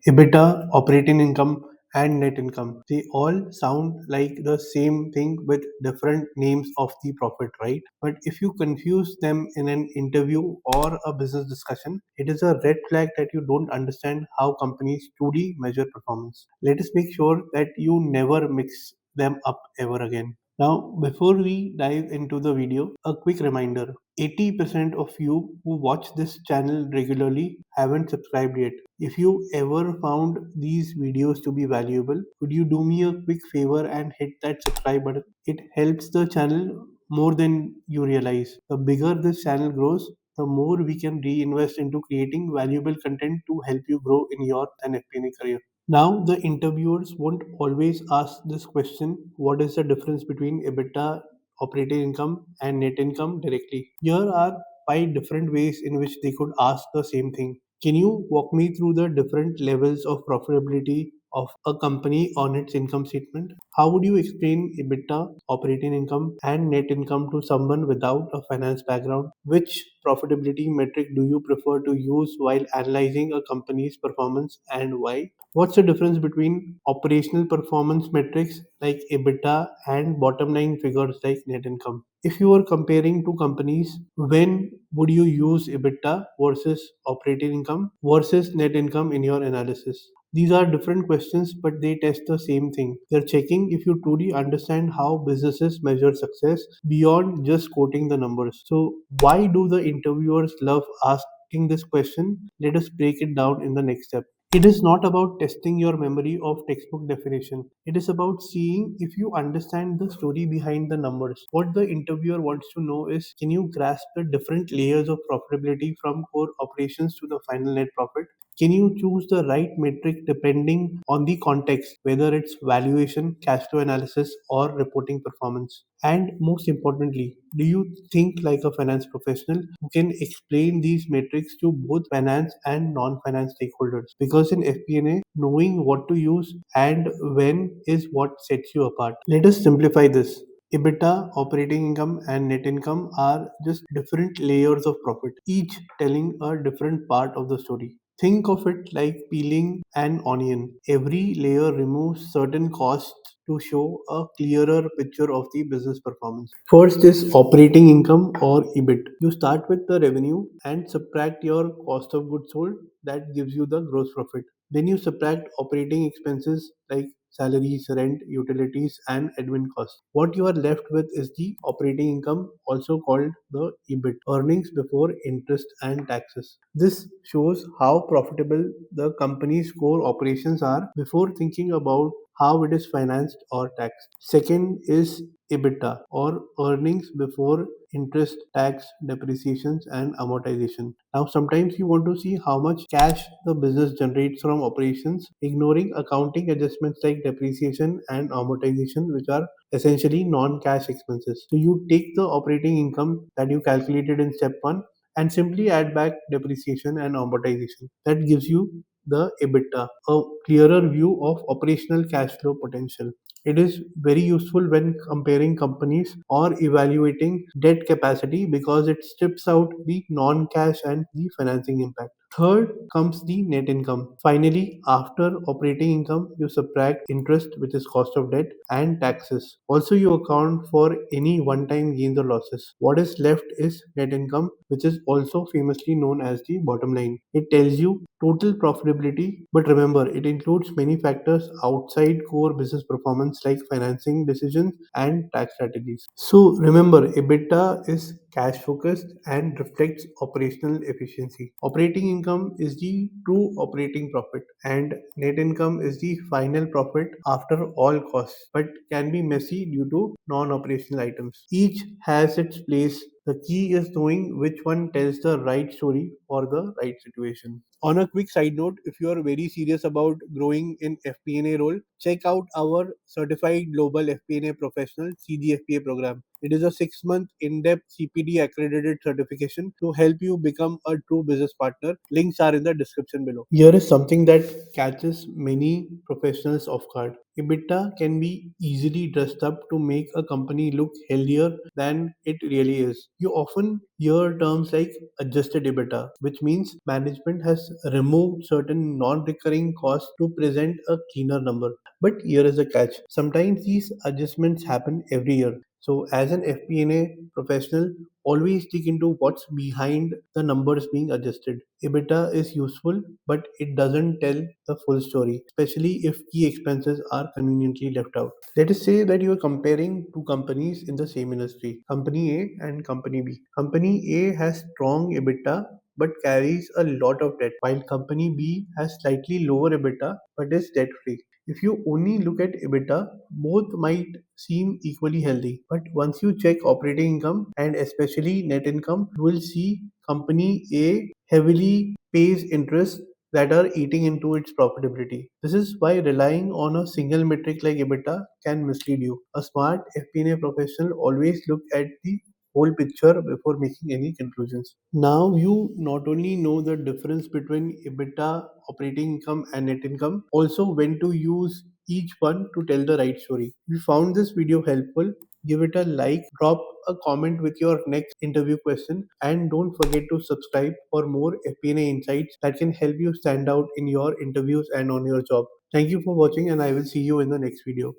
EBITDA, operating income, and net income. They all sound like the same thing with different names of the profit, right? But if you confuse them in an interview or a business discussion, it is a red flag that you don't understand how companies truly measure performance. Let us make sure that you never mix them up ever again. Now, before we dive into the video, a quick reminder: 80% of you who watch this channel regularly haven't subscribed yet. If you ever found these videos to be valuable, could you do me a quick favor and hit that subscribe button? It helps the channel more than you realize. The bigger this channel grows, the more we can reinvest into creating valuable content to help you grow in your and FP&A career. Now, the interviewers won't always ask this question: what is the difference between EBITDA, operating income, and net income directly? Here are five different ways in which they could ask the same thing. Can you walk me through the different levels of profitability of a company on its income statement? How would you explain EBITDA, operating income, and net income to someone without a finance background? Which profitability metric do you prefer to use while analyzing a company's performance, and why? What's the difference between operational performance metrics like EBITDA and bottom line figures like net income? If you are comparing two companies, when would you use EBITDA versus operating income versus net income in your analysis? These are different questions, but they test the same thing. They're checking if you truly understand how businesses measure success beyond just quoting the numbers. So, why do the interviewers love asking this question? Let us break it down in the next step. It is not about testing your memory of textbook definition. It is about seeing if you understand the story behind the numbers. What the interviewer wants to know is, can you grasp the different layers of profitability from core operations to the final net profit? Can you choose the right metric depending on the context, whether it's valuation, cash flow analysis, or reporting performance? And most importantly, do you think like a finance professional who can explain these metrics to both finance and non-finance stakeholders? Because in FP&A, knowing what to use and when is what sets you apart. Let us simplify this. EBITDA, operating income, and net income are just different layers of profit, each telling a different part of the story. Think of it like peeling an onion. Every layer removes certain costs to show a clearer picture of the business performance. First is operating income or EBIT. You start with the revenue and subtract your cost of goods sold, that gives you the gross profit. Then you subtract operating expenses like salaries, rent, utilities, and admin costs. What you are left with is the operating income, also called the EBIT, earnings before interest and taxes. This shows how profitable the company's core operations are before thinking about how it is financed or taxed. Second is EBITDA, or earnings before interest, tax, depreciations, and amortization. Now, sometimes you want to see how much cash the business generates from operations, ignoring accounting adjustments like depreciation and amortization, which are essentially non cash expenses. So, you take the operating income that you calculated in step one and simply add back depreciation and amortization. That gives you the EBITDA, a clearer view of operational cash flow potential. It is very useful when comparing companies or evaluating debt capacity because it strips out the non cash and the financing impact. Third comes the net income. Finally, after operating income, you subtract interest, which is cost of debt, and taxes. Also, you account for any one time gains or losses. What is left is net income, which is also famously known as the bottom line. It tells you total profitability, but remember, it includes many factors outside core business performance like financing decisions and tax strategies. So, remember, EBITDA is cash focused and reflects operational efficiency. Operating income is the true operating profit, and net income is the final profit after all costs, but can be messy due to non operational items. Each has its place. The key is knowing which one tells the right story for the right situation. On a quick side note, if you are very serious about growing in FP&A role, check out our Certified Global FP&A Professional CGFPA program. It is a 6-month in-depth CPD accredited certification to help you become a true business partner. Links are in the description below. Here is something that catches many professionals off guard. EBITDA can be easily dressed up to make a company look healthier than it really is. You often hear terms like adjusted EBITDA, which means management has removed certain non recurring costs to present a cleaner number. But here is the catch, sometimes these adjustments happen every year. So, as an FP&A professional, always dig into what's behind the numbers being adjusted. EBITDA is useful, but it doesn't tell the full story, especially if key expenses are conveniently left out. Let us say that you are comparing two companies in the same industry, Company A and Company B. Company A has strong EBITDA but carries a lot of debt, while Company B has slightly lower EBITDA but is debt free. If you only look at EBITDA, both might seem equally healthy. But once you check operating income and especially net income, you will see Company A heavily pays interest that are eating into its profitability. This is why relying on a single metric like EBITDA can mislead you. A smart FP&A professional always look at the whole picture before making any conclusions. Now you not only know the difference between EBITDA, operating income and net income, also when to use each one to tell the right story. If you found this video helpful, give it a like, drop a comment with your next interview question, and don't forget to subscribe for more FP&A insights that can help you stand out in your interviews and on your job. Thank you for watching, and I will see you in the next video.